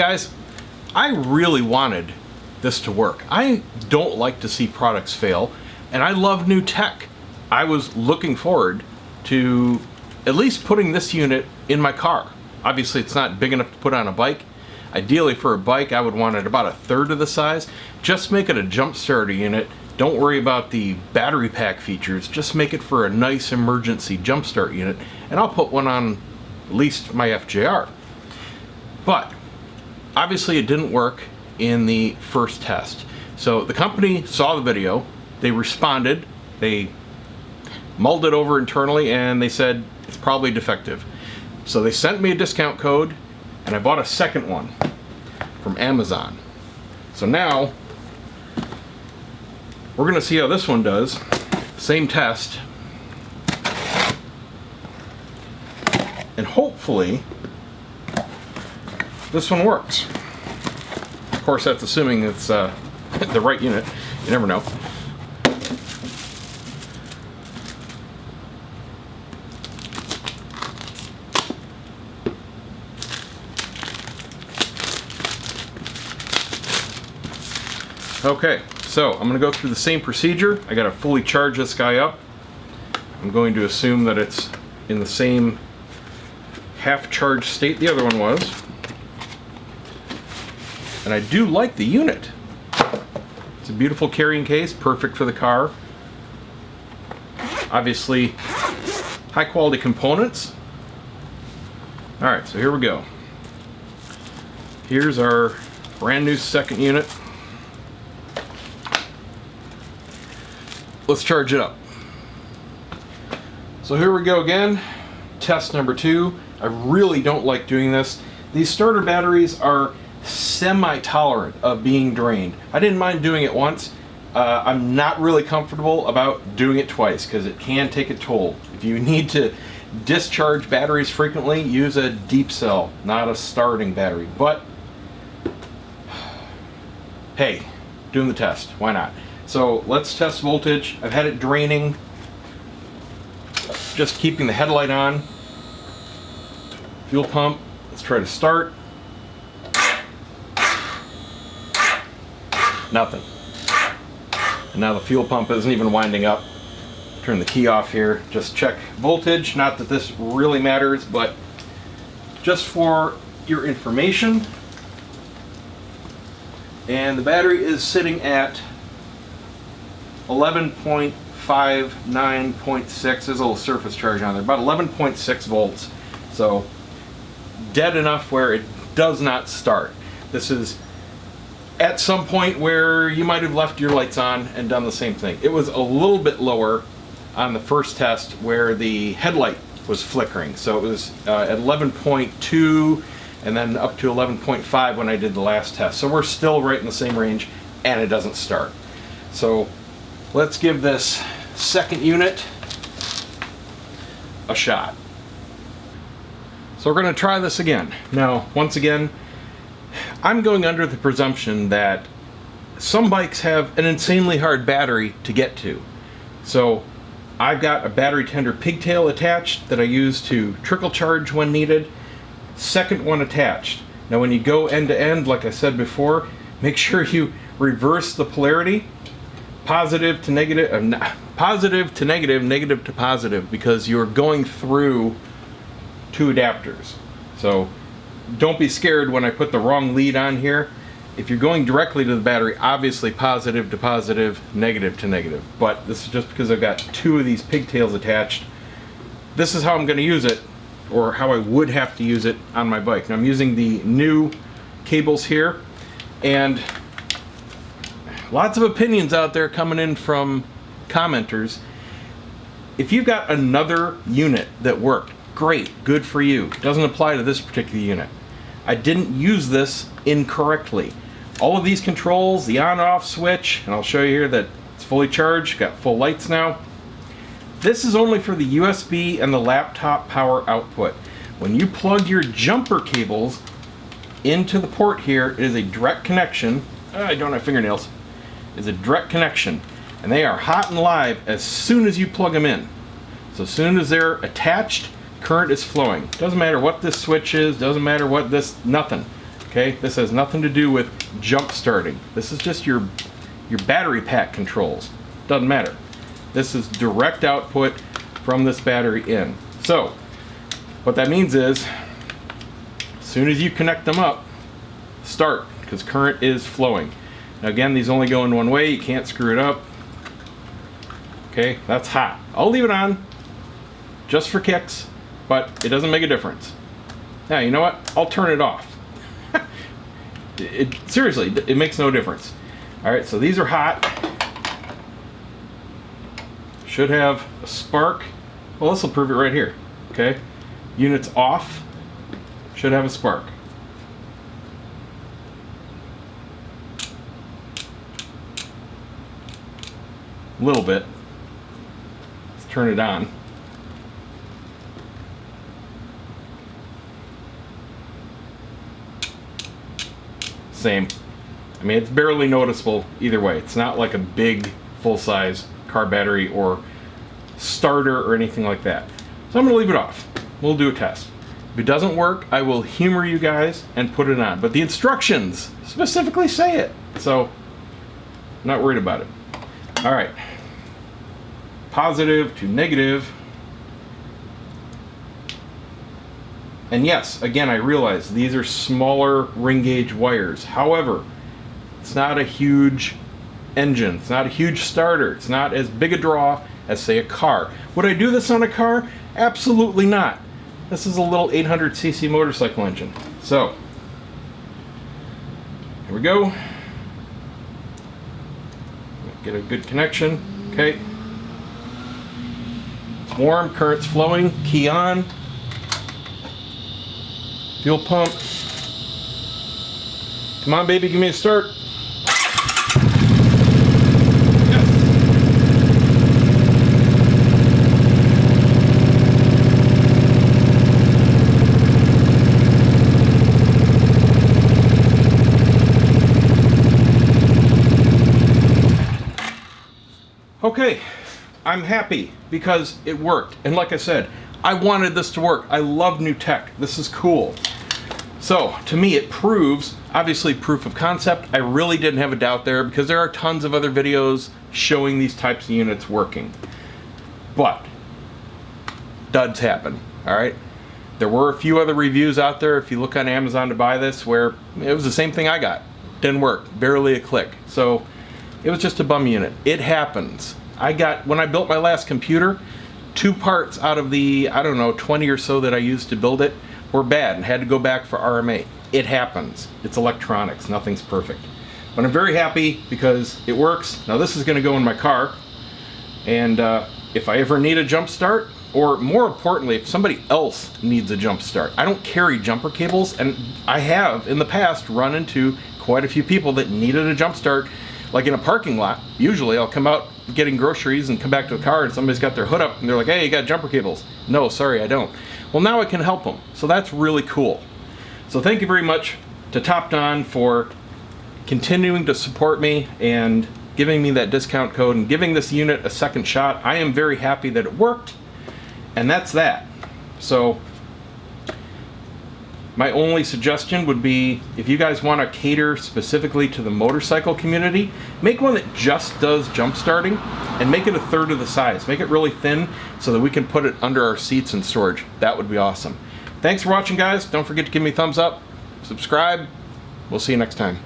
guys, I really wanted this to work. I don't like to see products fail, and I love new tech. I was looking forward to at least putting this unit in my car. Obviously it's not big enough to put on a bike. Ideally for a bike I would want it about 1/3 of the size. Just make it a jump starter unit. Don't worry about the battery pack features. Just make it for a nice emergency jump start unit, and I'll put one on at least my FJR. But obviously it didn't work in the first test. So the company saw the video, they responded, they mulled it over internally, and they said it's probably defective. So they sent me a discount code, and I bought a second one from Amazon. So now we're gonna see how this one does. Same test, and hopefully this one works. Of course, that's assuming it's the right unit. You never know. Okay, so I'm going to go through the same procedure. I got to fully charge this guy up. I'm going to assume that it's in the same half-charged state the other one was. And I do like the unit. It's a beautiful carrying case, perfect for the car. Obviously, high quality components. Alright, so here we go. Here's our brand new second unit. Let's charge it up. So here we go again. Test number 2. I really don't like doing this. These starter batteries are semi-tolerant of being drained. I didn't mind doing it once. I'm not really comfortable about doing it twice because it can take a toll. If you need to discharge batteries frequently, use a deep cell, not a starting battery. But hey, doing the test, why not? So let's test voltage. I've had it draining, just keeping the headlight on. Fuel pump, let's try to start. Nothing. And now the fuel pump isn't even winding up. Turn the key off here, just check voltage. Not that this really matters, but just for your information. And the battery is sitting at 11.59.6. There's a little surface charge on there, about 11.6 volts. So dead enough where it does not start. This is at some point where you might have left your lights on and done the same thing. It was a little bit lower on the first test where the headlight was flickering. So it was at 11.2 and then up to 11.5 when I did the last test. So we're still right in the same range, and it doesn't start. So let's give this second unit a shot. So we're going to try this again. Now, once again, I'm going under the presumption that some bikes have an insanely hard battery to get to. So I've got a battery tender pigtail attached that I use to trickle charge when needed. Second one attached. Now when you go end to end, like I said before, make sure you reverse the polarity. Positive to negative, positive to negative, negative to positive, because you're going through two adapters. So don't be scared when I put the wrong lead on here. If you're going directly to the battery, obviously positive to positive, negative to negative. But this is just because I've got two of these pigtails attached. This is how I'm going to use it, or how I would have to use it on my bike. Now I'm using the new cables here, and lots of opinions out there coming in from commenters. If you've got another unit that worked, great, good for you. It doesn't apply to this particular unit. I didn't use this incorrectly. All of these controls, the on-off switch, and I'll show you here that it's fully charged, got full lights now. This is only for the USB and the laptop power output. When you plug your jumper cables into the port here, it is a direct connection. I don't have fingernails. It's a direct connection, and they are hot and live as soon as you plug them in. So as soon as they're attached, current is flowing. Doesn't matter what this switch is, doesn't matter what this, nothing. Okay, this has nothing to do with jump starting. This is just your battery pack controls. Doesn't matter. This is direct output from this battery in. So what that means is, as soon as you connect them up, start, because current is flowing. Now again, these only go in one way. You can't screw it up. Okay, that's hot. I'll leave it on just for kicks, but it doesn't make a difference. Now, you know what? I'll turn it off. Seriously, it makes no difference. All right, so these are hot. Should have a spark. Well, this will prove it right here. Okay, unit's off. Should have a spark. A little bit. Let's turn it on. Same. I mean, it's barely noticeable either way. It's not like a big full-size car battery or starter or anything like that. So I'm going to leave it off. We'll do a test. If it doesn't work, I will humor you guys and put it on. But the instructions specifically say it. So I'm not worried about it. All right. Positive to negative. And yes, again, I realize these are smaller ring gauge wires. However, it's not a huge engine. It's not a huge starter. It's not as big a draw as, say, a car. Would I do this on a car? Absolutely not. This is a little 800cc motorcycle engine. So, here we go. Get a good connection. Okay. It's warm, current's flowing, key on. Fuel pump. Come on, baby, give me a start. Yes. Okay, I'm happy because it worked. And like I said, I wanted this to work. I love new tech. This is cool. So, to me, it proves, obviously, proof of concept. I really didn't have a doubt there because there are tons of other videos showing these types of units working. But, duds happen, all right? There were a few other reviews out there, if you look on Amazon to buy this, where it was the same thing I got. Didn't work, barely a click. So, it was just a bum unit. It happens. When I built my last computer, 2 parts out of the, I don't know, 20 or so that I used to build it were bad and had to go back for RMA. It happens. It's electronics. Nothing's perfect. But I'm very happy because it works. Now this is going to go in my car, and if I ever need a jump start, or more importantly, if somebody else needs a jump start. I don't carry jumper cables, and I have in the past run into quite a few people that needed a jump start, like in a parking lot. Usually I'll come out getting groceries and come back to a car and somebody's got their hood up and they're like, hey, you got jumper cables. No, sorry, I don't. Well, now I can help them. So that's really cool. So thank you very much to Topdon for continuing to support me and giving me that discount code and giving this unit a second shot. I am very happy that it worked, and that's that. So my only suggestion would be, if you guys want to cater specifically to the motorcycle community, make one that just does jump starting and make it 1/3 of the size. Make it really thin so that we can put it under our seats in storage. That would be awesome. Thanks for watching, guys. Don't forget to give me a thumbs up, subscribe. We'll see you next time.